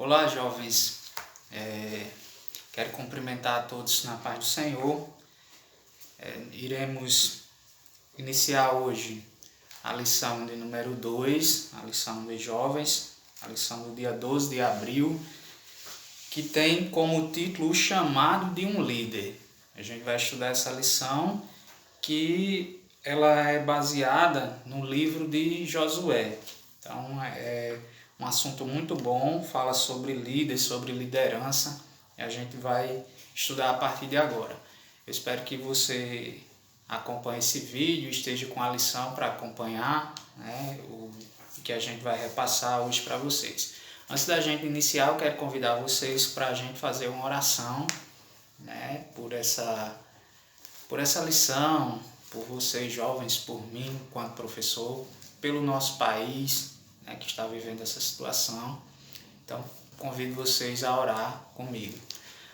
Olá, jovens. Quero cumprimentar a todos na paz do Senhor. Iremos iniciar hoje a lição de número 2, a lição dos jovens, a lição do dia 12 de abril, que tem como título o chamado de um líder. A gente vai estudar essa lição que ela é baseada no livro de Josué. Então, é um assunto muito bom, fala sobre líder, sobre liderança, e a gente vai estudar a partir de agora. Eu espero que você acompanhe esse vídeo, esteja com a lição para acompanhar, né, o que a gente vai repassar hoje para vocês. Antes da gente iniciar, eu quero convidar vocês para a gente fazer uma oração, né, por essa lição, por vocês jovens, por mim, enquanto professor, pelo nosso país, né, que está vivendo essa situação. Então, convido vocês a orar comigo.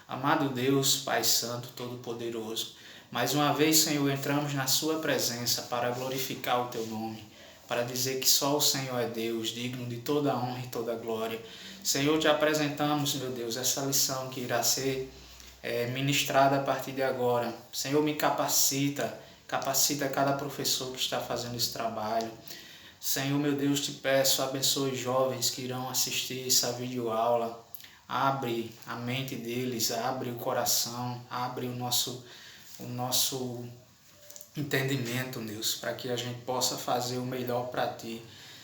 Amado Deus, Pai Santo, Todo-Poderoso, mais uma vez, Senhor, entramos na Sua presença para glorificar o Teu nome, para dizer que só o Senhor é Deus, digno de toda a honra e toda a glória. Senhor, te apresentamos, meu Deus, essa lição que irá ser ministrada a partir de agora. Senhor, me capacita cada professor que está fazendo esse trabalho. Senhor, meu Deus, te peço, abençoe os jovens que irão assistir essa videoaula. Abre a mente deles, abre o coração, abre o nosso entendimento, Deus, para que a gente possa fazer o melhor para Ti.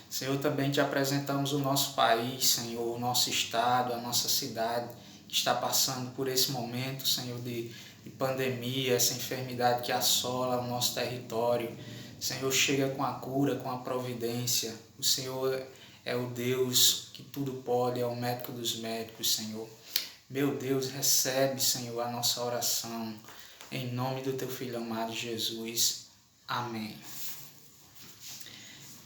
Senhor, também te apresentamos o nosso país, Senhor, o nosso estado, a nossa cidade, que está passando por esse momento, Senhor, de pandemia, essa enfermidade que assola o nosso território. Senhor, chega com a cura, com a providência. O Senhor é o Deus que tudo pode, é o médico dos médicos, Senhor. Meu Deus, recebe, Senhor, a nossa oração. Em nome do Teu Filho amado Jesus. Amém.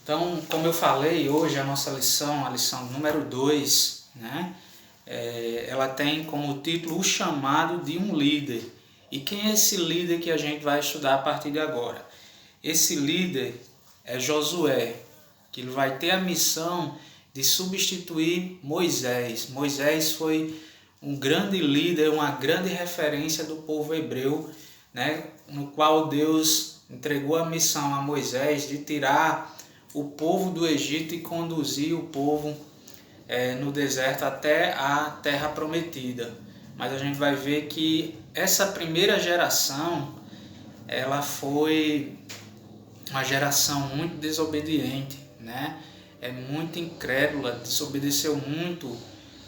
Então, como eu falei, hoje a nossa lição, a lição número 2, né? Ela tem como título o chamado de um líder. E quem é esse líder que a gente vai estudar a partir de agora? Esse líder é Josué, que ele vai ter a missão de substituir Moisés. Moisés foi um grande líder, uma grande referência do povo hebreu, né, no qual Deus entregou a missão a Moisés de tirar o povo do Egito e conduzir o povo no deserto até a terra prometida. Mas a gente vai ver que essa primeira geração, ela foi uma geração muito desobediente, né? Muito incrédula, desobedeceu muito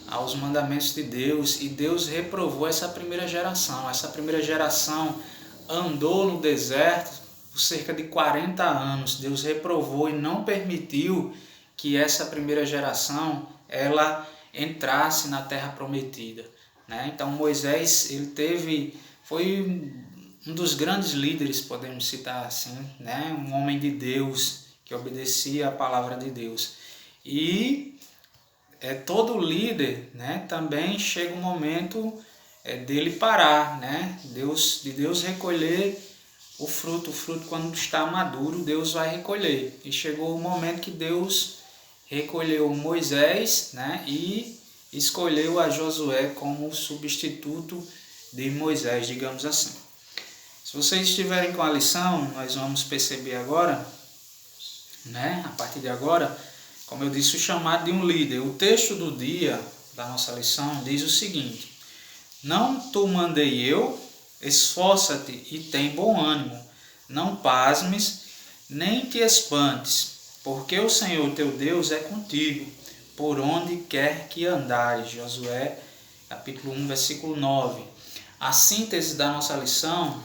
aos mandamentos de Deus, e Deus reprovou essa primeira geração. Essa primeira geração andou no deserto por cerca de 40 anos. Deus reprovou e não permitiu que essa primeira geração ela entrasse na terra prometida, né? Então Moisés foi um dos grandes líderes, podemos citar assim, né? Um homem de Deus que obedecia a palavra de Deus. E todo líder, né, também chega um momento dele parar, né? De Deus recolher o fruto quando está maduro, Deus vai recolher. E chegou o momento que Deus recolheu Moisés, né, e escolheu a Josué como substituto de Moisés, digamos assim. Se vocês estiverem com a lição, nós vamos perceber agora, né, a partir de agora, como eu disse, o chamado de um líder. O texto do dia da nossa lição diz o seguinte: não te mandei eu, esforça-te e tem bom ânimo, não pasmes, nem te espantes, porque o Senhor teu Deus é contigo, por onde quer que andares. Josué, capítulo 1, versículo 9. A síntese da nossa lição,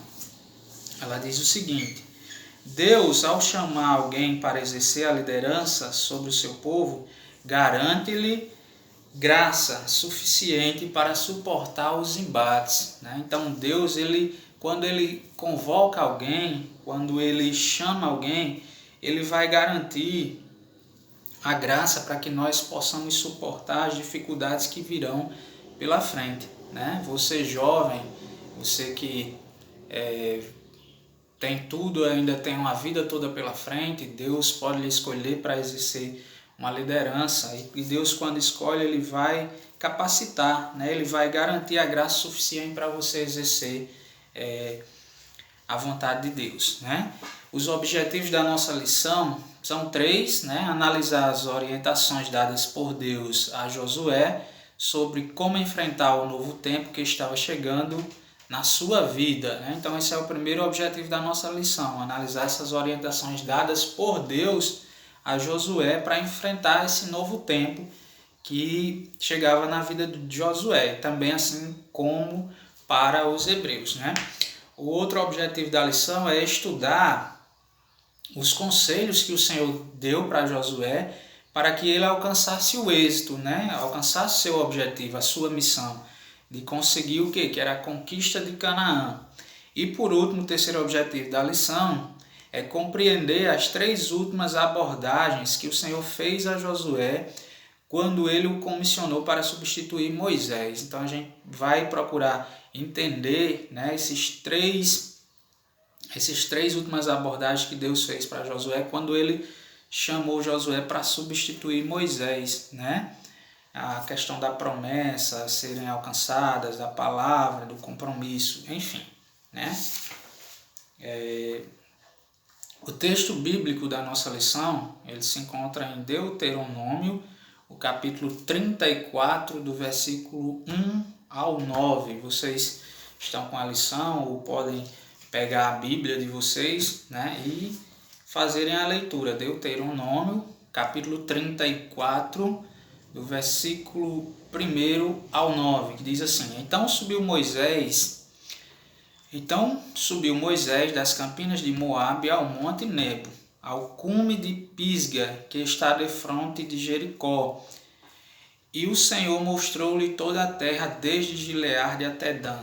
ela diz o seguinte: Deus, ao chamar alguém para exercer a liderança sobre o seu povo, garante-lhe graça suficiente para suportar os embates, né? Então Deus, quando Ele convoca alguém, quando Ele chama alguém, Ele vai garantir a graça para que nós possamos suportar as dificuldades que virão pela frente, né? Você jovem, você que tem tudo, ainda tem uma vida toda pela frente, Deus pode lhe escolher para exercer uma liderança, e Deus, quando escolhe, Ele vai capacitar, né? Ele vai garantir a graça suficiente para você exercer a vontade de Deus, né? Os objetivos da nossa lição são 3, né? Analisar as orientações dadas por Deus a Josué sobre como enfrentar o novo tempo que estava chegando na sua vida, né? Então esse é o primeiro objetivo da nossa lição, analisar essas orientações dadas por Deus a Josué para enfrentar esse novo tempo que chegava na vida de Josué, também assim como para os hebreus, né? O outro objetivo da lição é estudar os conselhos que o Senhor deu para Josué para que ele alcançasse o êxito, né? Alcançasse seu objetivo, a sua missão, de conseguir o quê? Que era a conquista de Canaã. E por último, o terceiro objetivo da lição é compreender as 3 últimas abordagens que o Senhor fez a Josué quando ele o comissionou para substituir Moisés. Então a gente vai procurar entender, né, esses três últimas abordagens que Deus fez para Josué quando ele chamou Josué para substituir Moisés, né? A questão da promessa serem alcançadas, da palavra, do compromisso, enfim, né? O texto bíblico da nossa lição, ele se encontra em Deuteronômio, o capítulo 34, do versículo 1 ao 9. Vocês estão com a lição ou podem pegar a Bíblia de vocês, né, e fazerem a leitura. Deuteronômio, capítulo 34, do versículo 1 ao 9, que diz assim: Então subiu Moisés das campinas de Moabe ao monte Nebo, ao cume de Pisga, que está defronte de Jericó. E o Senhor mostrou-lhe toda a terra, desde Gileade até Dan,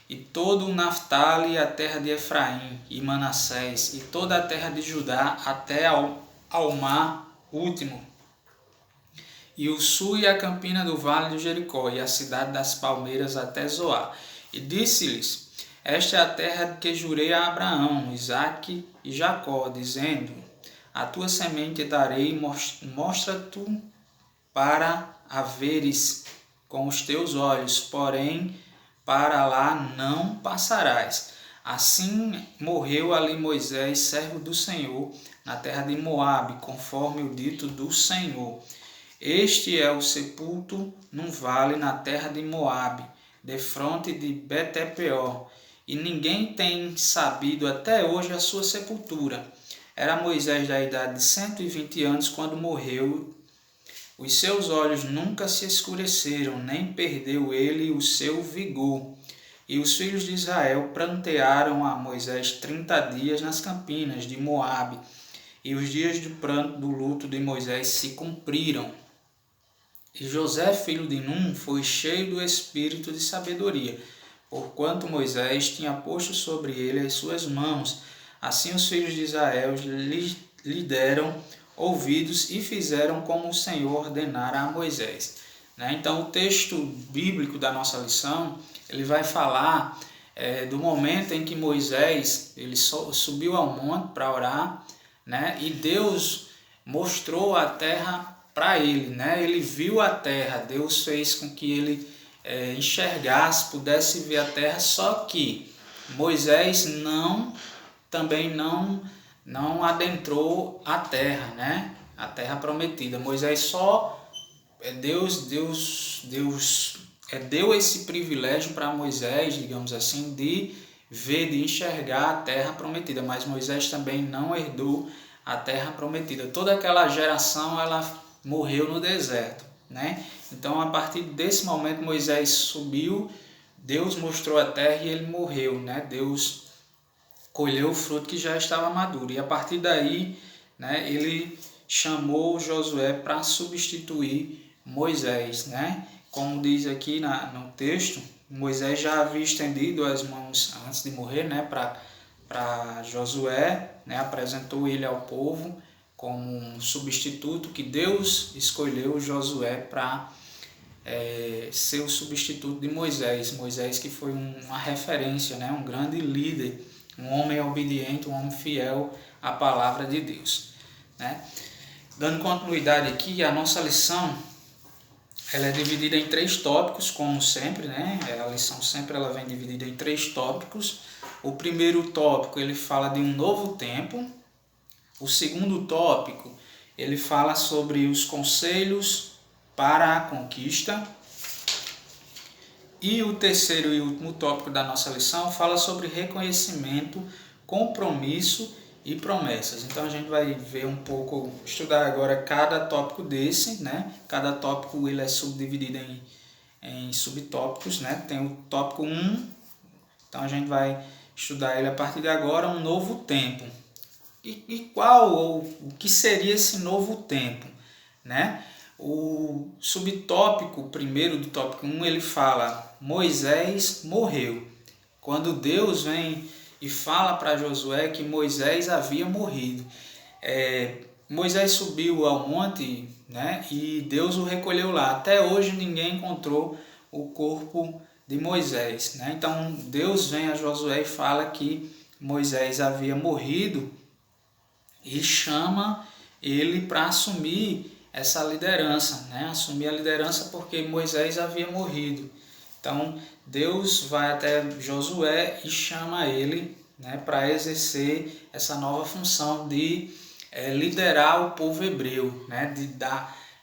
e todo o Naftali, a terra de Efraim e Manassés, e toda a terra de Judá até ao mar último, e o sul e a campina do vale de Jericó, e a cidade das palmeiras até Zoar. E disse-lhes: Esta é a terra que jurei a Abraão, Isaque e Jacó, dizendo: A tua semente darei, mostra tu para a veres com os teus olhos, porém para lá não passarás. Assim morreu ali Moisés, servo do Senhor, na terra de Moabe, conforme o dito do Senhor. Este é o sepulto num vale na terra de Moabe, defronte de Betepeor, e ninguém tem sabido até hoje a sua sepultura. Era Moisés da idade de 120 anos quando morreu. Os seus olhos nunca se escureceram, nem perdeu ele o seu vigor. E os filhos de Israel prantearam a Moisés 30 dias nas campinas de Moabe, e os dias de pranto do luto de Moisés se cumpriram. E José, filho de Num, foi cheio do espírito de sabedoria, porquanto Moisés tinha posto sobre ele as suas mãos. Assim os filhos de Israel lhe deram ouvidos e fizeram como o Senhor ordenara a Moisés. Então o texto bíblico da nossa lição, ele vai falar do momento em que Moisés ele subiu ao monte para orar, né? E Deus mostrou a terra para ele, né? Ele viu a terra, Deus fez com que ele enxergasse, pudesse ver a terra, só que Moisés também não adentrou a terra, né? A terra prometida. Moisés Deus deu esse privilégio para Moisés, digamos assim, de ver, de enxergar a terra prometida, mas Moisés também não herdou a terra prometida. Toda aquela geração ela morreu no deserto, né? Então a partir desse momento Moisés subiu, Deus mostrou a terra e ele morreu, né? Deus colheu o fruto que já estava maduro, e a partir daí, né, ele chamou Josué para substituir Moisés, né? Como diz aqui no texto, Moisés já havia estendido as mãos antes de morrer, né, para Josué, né, apresentou ele ao povo como um substituto, que Deus escolheu Josué para ser o substituto de Moisés. Moisés que foi uma referência, né, um grande líder, um homem obediente, um homem fiel à palavra de Deus, né? Dando continuidade aqui, a nossa lição ela é dividida em 3 tópicos, como sempre, né? A lição sempre ela vem dividida em 3 tópicos. O primeiro tópico ele fala de um novo tempo. O segundo tópico ele fala sobre os conselhos para a conquista. E o terceiro e último tópico da nossa lição fala sobre reconhecimento, compromisso e promessas. Então a gente vai ver um pouco, estudar agora cada tópico desse, né? Cada tópico ele é subdividido em subtópicos, né? Tem o tópico 1, então a gente vai estudar ele a partir de agora, um novo tempo. E qual ou o que seria esse novo tempo, né? O subtópico primeiro do tópico 1, ele fala, Moisés morreu. Quando Deus vem e fala para Josué que Moisés havia morrido. Moisés subiu ao monte, né, e Deus o recolheu lá. Até hoje ninguém encontrou o corpo de Moisés, né? Então Deus vem a Josué e fala que Moisés havia morrido e chama ele para assumir essa liderança, né? Assumir a liderança porque Moisés havia morrido. Então Deus vai até Josué e chama ele, né, para exercer essa nova função de liderar o povo hebreu, né,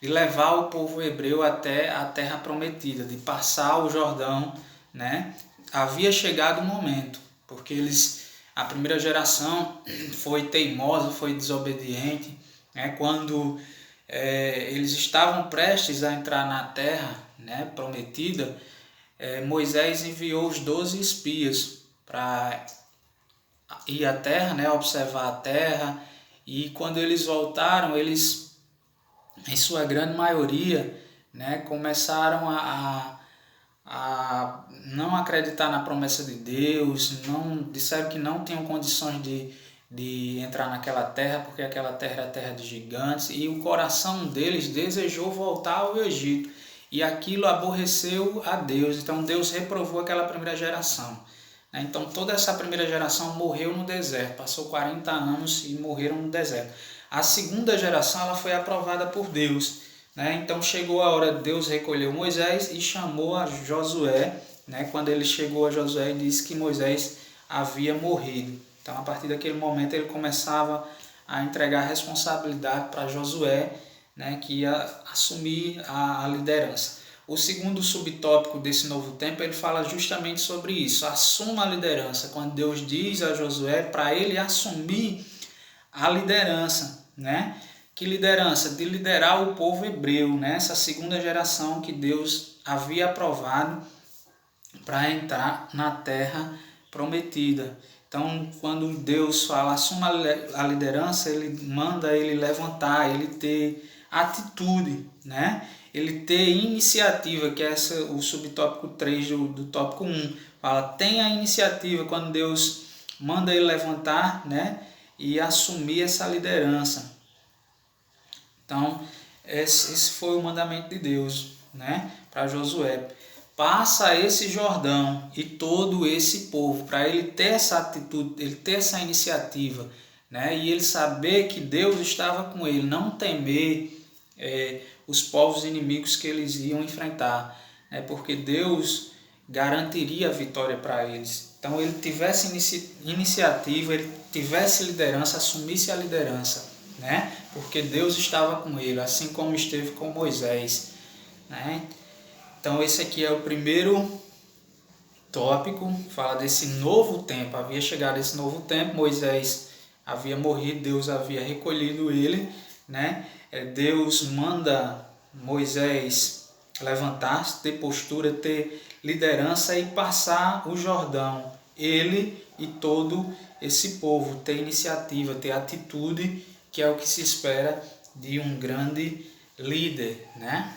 de levar o povo hebreu até a terra prometida, de passar o Jordão, né? Havia chegado o momento, porque a primeira geração foi teimosa, foi desobediente, né? Quando eles estavam prestes a entrar na terra, né, prometida, Moisés enviou os 12 espias para ir à terra, né, observar a terra, e quando eles voltaram, eles, em sua grande maioria, né, começaram a não acreditar na promessa de Deus, disseram que não tinham condições de entrar naquela terra, porque aquela terra era terra de gigantes, e o coração deles desejou voltar ao Egito, e aquilo aborreceu a Deus. Então Deus reprovou aquela primeira geração. Então toda essa primeira geração morreu no deserto, passou 40 anos e morreram no deserto. A segunda geração ela foi aprovada por Deus, né? Então chegou a hora, Deus recolheu Moisés e chamou a Josué, né? Quando ele chegou a Josué, ele disse que Moisés havia morrido. Então a partir daquele momento ele começava a entregar responsabilidade para Josué, né? Que ia assumir a liderança. O segundo subtópico desse novo tempo, ele fala justamente sobre isso. Assuma a liderança. Quando Deus diz a Josué para ele assumir a liderança, né? Que liderança? De liderar o povo hebreu, né? Essa segunda geração que Deus havia aprovado para entrar na terra prometida. Então, quando Deus fala assuma a liderança, ele manda ele levantar, ele ter atitude, né? Ele ter iniciativa, que é o subtópico 3 do tópico 1. Fala, tenha a iniciativa quando Deus manda ele levantar, né, e assumir essa liderança. Então, esse foi o mandamento de Deus, né, para Josué. Passa esse Jordão e todo esse povo, para ele ter essa atitude, ele ter essa iniciativa, né, e ele saber que Deus estava com ele, não temer os povos inimigos que eles iam enfrentar, né? Porque Deus garantiria a vitória para eles. Então ele tivesse iniciativa, ele tivesse liderança, assumisse a liderança, né? Porque Deus estava com ele, assim como esteve com Moisés, né? Então esse aqui é o primeiro tópico, fala desse novo tempo, havia chegado esse novo tempo, Moisés havia morrido, Deus havia recolhido ele, né? Deus manda Moisés levantar-se, ter postura, ter liderança e passar o Jordão. Ele e todo esse povo ter iniciativa, ter atitude, que é o que se espera de um grande líder, né?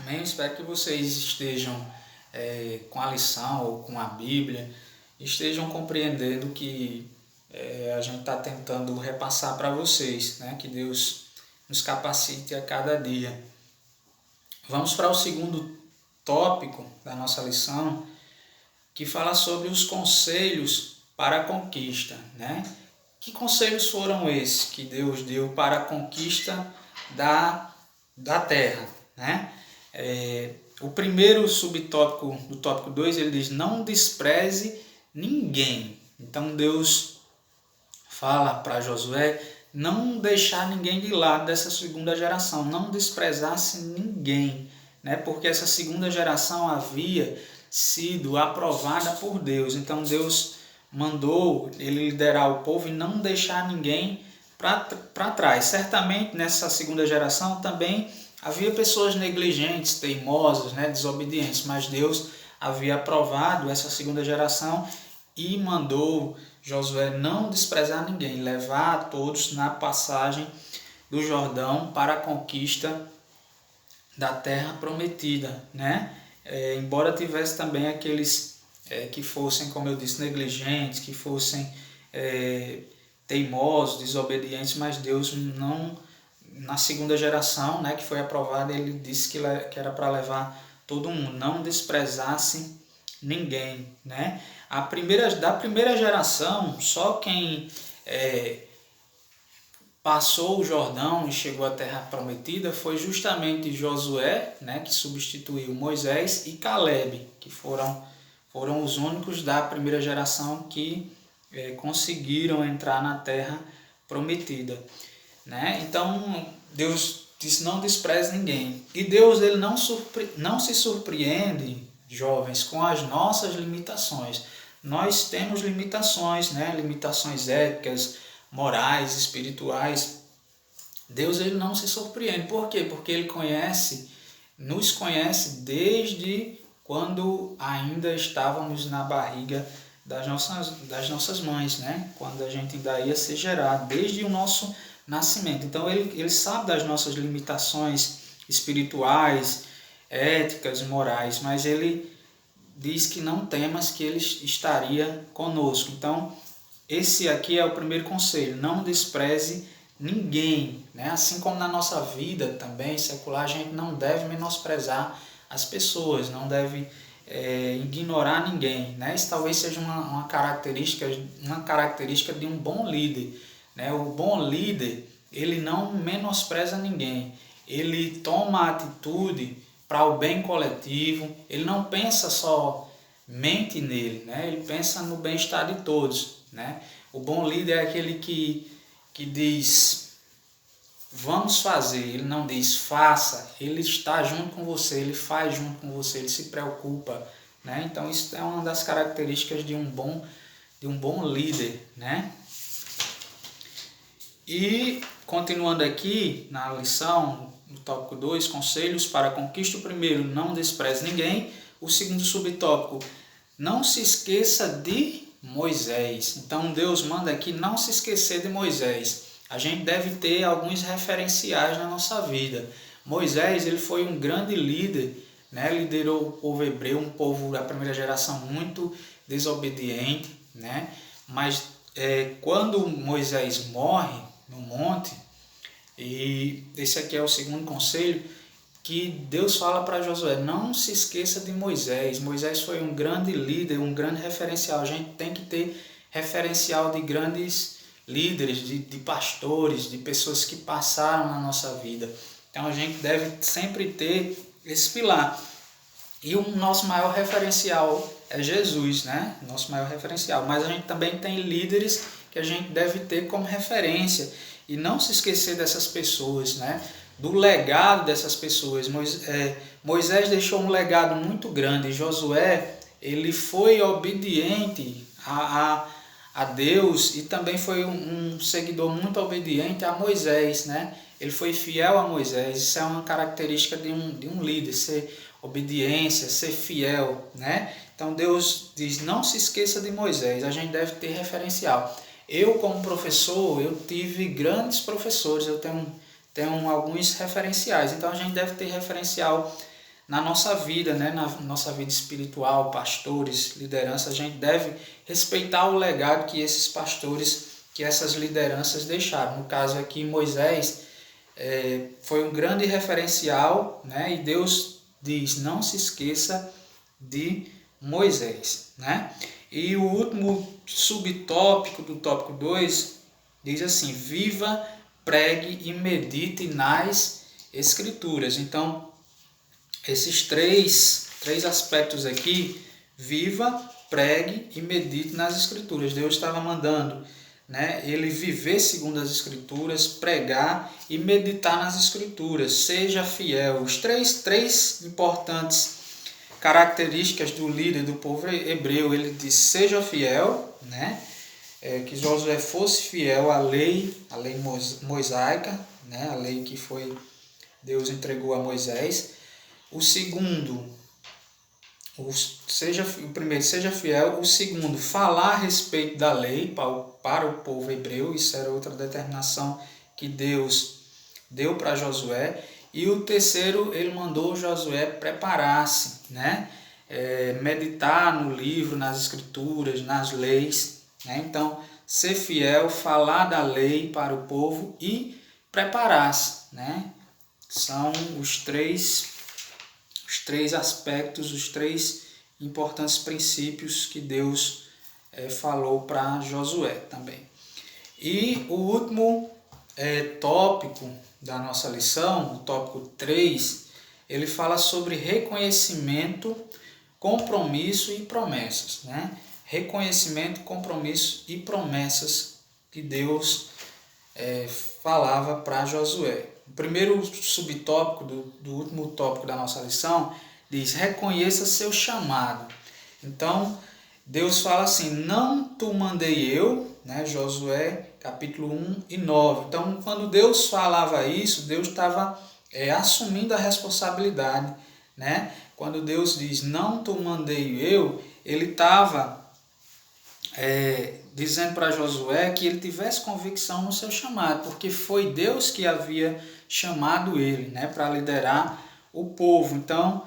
Amém? Espero que vocês estejam com a lição ou com a Bíblia, estejam compreendendo que a gente está tentando repassar para vocês, né? Que Deus nos capacite a cada dia. Vamos para o segundo tópico da nossa lição, que fala sobre os conselhos para a conquista, né? Que conselhos foram esses que Deus deu para a conquista da terra, né? O primeiro subtópico do tópico 2, ele diz: não despreze ninguém. Então Deus fala para Josué não deixar ninguém de lado dessa segunda geração, não desprezasse ninguém, né? Porque essa segunda geração havia sido aprovada por Deus. Então Deus mandou ele liderar o povo e não deixar ninguém para trás. Certamente nessa segunda geração também havia pessoas negligentes, teimosas, né, desobedientes, mas Deus havia aprovado essa segunda geração e mandou Josué não desprezar ninguém, levar todos na passagem do Jordão para a conquista da terra prometida, né? Embora tivesse também aqueles que fossem, como eu disse, negligentes, que fossem teimosos, desobedientes, mas Deus não, na segunda geração, né, que foi aprovada, ele disse que era para levar todo mundo, não desprezasse ninguém, né? Da primeira geração, só quem passou o Jordão e chegou à terra prometida foi justamente Josué, né, que substituiu Moisés, e Caleb, que foram os únicos da primeira geração que conseguiram entrar na terra prometida, né? Então Deus disse: não despreze ninguém. E Deus ele não se surpreende, jovens, com as nossas limitações. Nós temos limitações, né? Limitações éticas, morais, espirituais. Deus ele não se surpreende. Por quê? Porque ele nos conhece desde quando ainda estávamos na barriga das nossas mães, né? Quando a gente ainda ia ser gerado, desde o nosso nascimento. Então ele sabe das nossas limitações espirituais, éticas, morais, mas ele diz que não temas, que ele estaria conosco. Então esse aqui é o primeiro conselho: não despreze ninguém, né? Assim como na nossa vida também secular, a gente não deve menosprezar as pessoas, não deve ignorar ninguém, né? Isso talvez seja uma característica de um bom líder, né? O bom líder, ele não menospreza ninguém, ele toma atitude para o bem coletivo, ele não pensa somente nele, né? Ele pensa no bem-estar de todos, né? O bom líder é aquele que diz: vamos fazer, ele não diz faça, ele está junto com você, ele faz junto com você, ele se preocupa, né? Então isso é uma das características de um bom líder, né? E continuando aqui na lição, no tópico 2, conselhos para a conquista. O primeiro: não despreze ninguém. O segundo subtópico: não se esqueça de Moisés. Então Deus manda aqui não se esquecer de Moisés. A gente deve ter alguns referenciais na nossa vida. Moisés, ele foi um grande líder, né? Liderou o povo hebreu, um povo da primeira geração muito desobediente, né? Mas quando Moisés morre no monte, e esse aqui é o segundo conselho, que Deus fala para Josué: não se esqueça de Moisés. Moisés foi um grande líder, um grande referencial. A gente tem que ter referencial de grandes líderes, de pastores, de pessoas que passaram na nossa vida. Então a gente deve sempre ter esse pilar. E o nosso maior referencial é Jesus, né? Nosso maior referencial. Mas a gente também tem líderes que a gente deve ter como referência. E não se esquecer dessas pessoas, né? Do legado dessas pessoas. Moisés deixou um legado muito grande. Josué, ele foi obediente a Deus e também foi um seguidor muito obediente a Moisés, né? Ele foi fiel a Moisés. Isso é uma característica de um líder, ser obediência, ser fiel, né? Então Deus diz: não se esqueça de Moisés. A gente deve ter referencial. Eu, como professor, eu tive grandes professores, eu tenho alguns referenciais. Então a gente deve ter referencial na nossa vida, né? Na nossa vida espiritual, pastores, liderança. A gente deve respeitar o legado que esses pastores, que essas lideranças deixaram. No caso aqui, Moisés foi um grande referencial, né? E Deus diz: não se esqueça de Moisés, né? E o último subtópico do tópico 2 diz assim: viva, pregue e medite nas Escrituras. Então, esses três aspectos aqui: viva, pregue e medite nas Escrituras. Deus estava mandando, né, ele viver segundo as Escrituras, pregar e meditar nas Escrituras. Seja fiel. Os três importantes características do líder do povo hebreu: ele diz: seja fiel, né? Que Josué fosse fiel à lei mosaica, né? A lei que Deus entregou a Moisés. O segundo, o primeiro, seja fiel. O segundo, falar a respeito da lei para o povo hebreu. Isso era outra determinação que Deus deu para Josué. E o terceiro, ele mandou Josué preparar-se, né? Meditar no livro, nas escrituras, nas leis, né? Então, ser fiel, falar da lei para o povo e preparar-se, né? São os três aspectos, os três importantes princípios que Deus falou para Josué também. E o último tópico da nossa lição, o tópico 3, ele fala sobre reconhecimento, compromisso e promessas, né? Reconhecimento, compromisso e promessas que Deus falava para Josué. O primeiro subtópico do último tópico da nossa lição diz: reconheça seu chamado. Então, Deus fala assim: não tu mandei eu, né? Josué capítulo 1 e 9. Então, quando Deus falava isso, Deus estava assumindo a responsabilidade, né? Quando Deus diz: não tu mandei eu, ele estava dizendo para Josué que ele tivesse convicção no seu chamado, porque foi Deus que havia chamado ele, né, para liderar o povo. Então,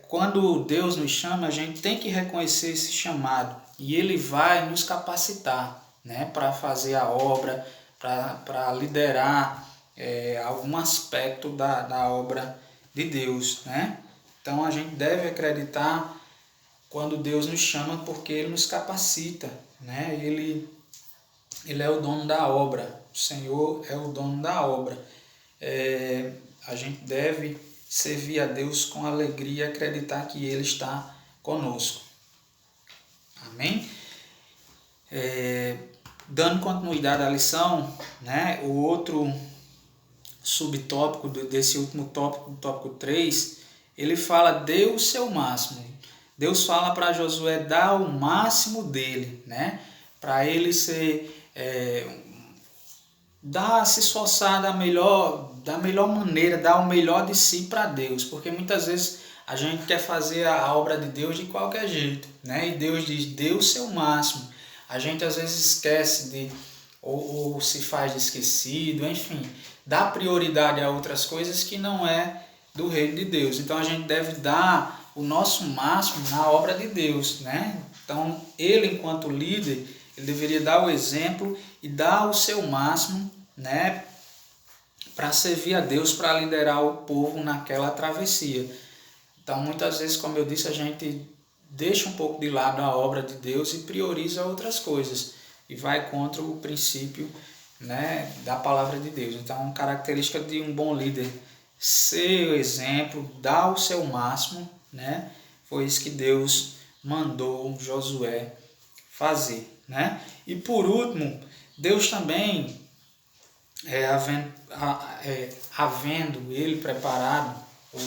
quando Deus nos chama, a gente tem que reconhecer esse chamado e ele vai nos capacitar, né, para fazer a obra, para liderar algum aspecto da obra de Deus, né? Então, a gente deve acreditar quando Deus nos chama, porque Ele nos capacita, né? Ele é o dono da obra, o Senhor é o dono da obra. A gente deve servir a Deus com alegria e acreditar que Ele está conosco. Amém? Dando continuidade à lição, né? O outro subtópico desse último tópico, o tópico 3, ele fala: dê o seu máximo. Deus fala para Josué dar o máximo dele, né? Para ele se esforçar da melhor maneira, dar o melhor de si para Deus, porque muitas vezes a gente quer fazer a obra de Deus de qualquer jeito, né? E Deus diz: dê o seu máximo. A gente às vezes esquece ou se faz de esquecido, enfim, dá prioridade a outras coisas que não é do reino de Deus. Então a gente deve dar o nosso máximo na obra de Deus, né? Então ele, enquanto líder, ele deveria dar o exemplo e dar o seu máximo, né, para servir a Deus, para liderar o povo naquela travessia. Então muitas vezes, como eu disse, a gente deixa um pouco de lado a obra de Deus e prioriza outras coisas e vai contra o princípio, né, da palavra de Deus. Então, característica de um bom líder: ser o exemplo, dar o seu máximo, né? Foi isso que Deus mandou Josué fazer, né? E por último, Deus também, havendo ele preparado o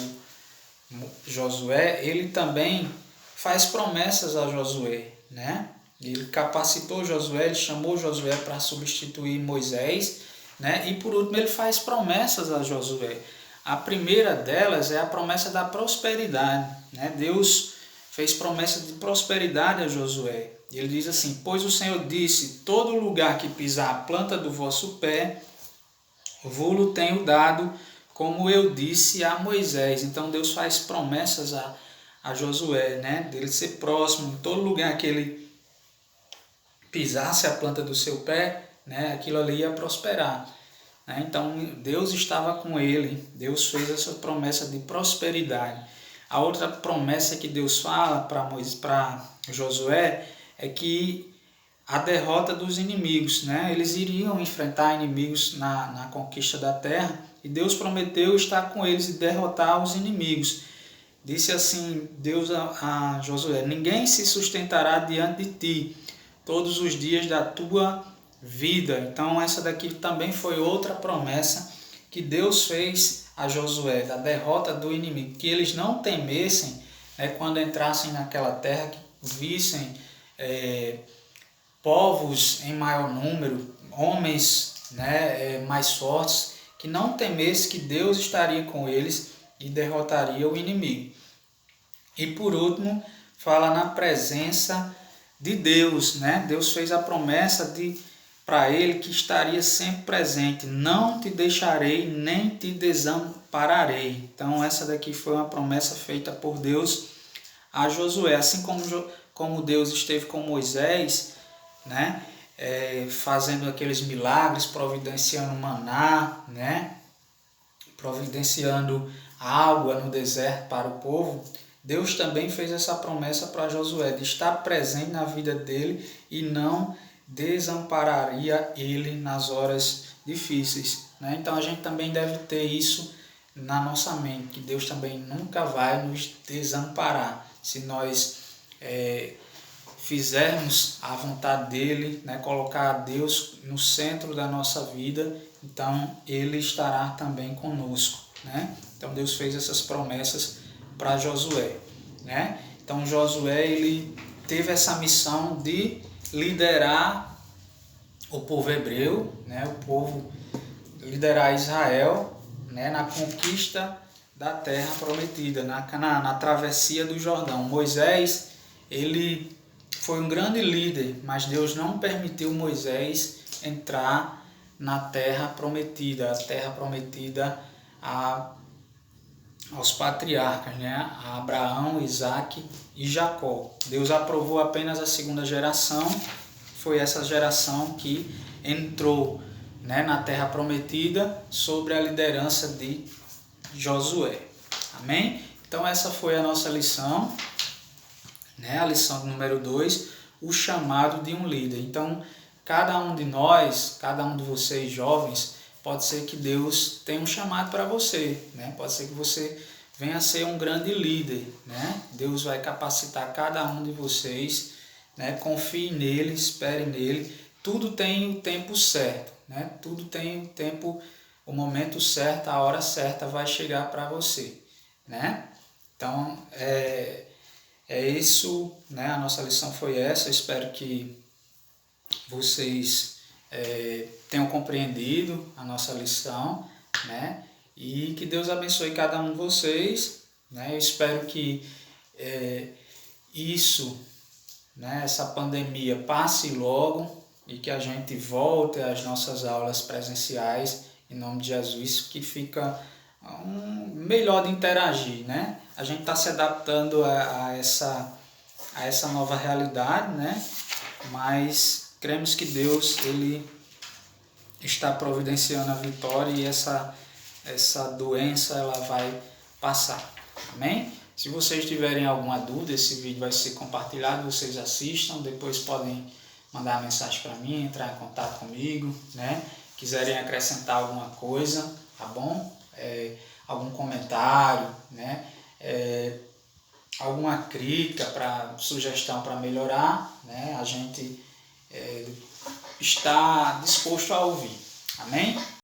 Josué, ele também faz promessas a Josué, né? Ele capacitou Josué, ele chamou Josué para substituir Moisés, né? E por último, ele faz promessas a Josué. A primeira delas é a promessa da prosperidade, né? Deus fez promessa de prosperidade a Josué. Ele diz assim: pois o Senhor disse: todo lugar que pisar a planta do vosso pé, vô-lo tenho dado, como eu disse a Moisés. Então Deus faz promessas a Josué, né? Dele ser próximo, em todo lugar que ele pisasse a planta do seu pé, né? Aquilo ali ia prosperar. Então Deus estava com ele, Deus fez essa promessa de prosperidade. A outra promessa que Deus fala para Josué é que a derrota dos inimigos, né? Eles iriam enfrentar inimigos na conquista da terra e Deus prometeu estar com eles e derrotar os inimigos. Disse assim Deus a Josué: ninguém se sustentará diante de ti todos os dias da tua vida. Então essa daqui também foi outra promessa que Deus fez a Josué, da derrota do inimigo, que eles não temessem, né, quando entrassem naquela terra, que vissem povos em maior número, homens, né, mais fortes, que não temessem que Deus estaria com eles e derrotaria o inimigo. E por último, fala na presença de Deus, né? Deus fez a promessa para ele que estaria sempre presente. Não te deixarei nem te desampararei. Então essa daqui foi uma promessa feita por Deus a Josué. Assim como Deus esteve com Moisés, né? Fazendo aqueles milagres, providenciando maná, né? Providenciando água no deserto para o povo. Deus também fez essa promessa para Josué, de estar presente na vida dele e não desampararia ele nas horas difíceis, né? Então a gente também deve ter isso na nossa mente, que Deus também nunca vai nos desamparar. Se nós fizermos a vontade dele, né? Colocar Deus no centro da nossa vida, então ele estará também conosco, né? Então Deus fez essas promessas para Josué, né? Então Josué ele teve essa missão de liderar o povo hebreu, né? O povo liderar Israel, né? Na conquista da terra prometida, na travessia do Jordão. Moisés ele foi um grande líder, mas Deus não permitiu Moisés entrar na terra prometida, a terra prometida aos patriarcas, né? A Abraão, Isaac e Jacó. Deus aprovou apenas a segunda geração, foi essa geração que entrou, né, na terra prometida sob a liderança de Josué. Amém? Então essa foi a nossa lição, né? A lição número 2, o chamado de um líder. Então cada um de nós, cada um de vocês jovens, pode ser que Deus tenha um chamado para você, né? Pode ser que você venha a ser um grande líder, né? Deus vai capacitar cada um de vocês, né? Confie nele, espere nele. Tudo tem o tempo certo, né? Tudo tem o tempo, o momento certo, a hora certa vai chegar para você, né? Então é isso, né? A nossa lição foi essa. Eu espero que vocês tenham compreendido a nossa lição, né? E que Deus abençoe cada um de vocês, né? Eu espero que né, essa pandemia passe logo e que a gente volte às nossas aulas presenciais, em nome de Jesus, que fica melhor de interagir, né? A gente está se adaptando a essa nova realidade, né? Mas cremos que Deus ele está providenciando a vitória e essa doença ela vai passar. Amém? Se vocês tiverem alguma dúvida, esse vídeo vai ser compartilhado, vocês assistam, depois podem mandar mensagem para mim, entrar em contato comigo, né? Quiserem acrescentar alguma coisa, tá bom? Algum comentário, né? Alguma crítica, sugestão para melhorar, né? A gente está disposto a ouvir. Amém?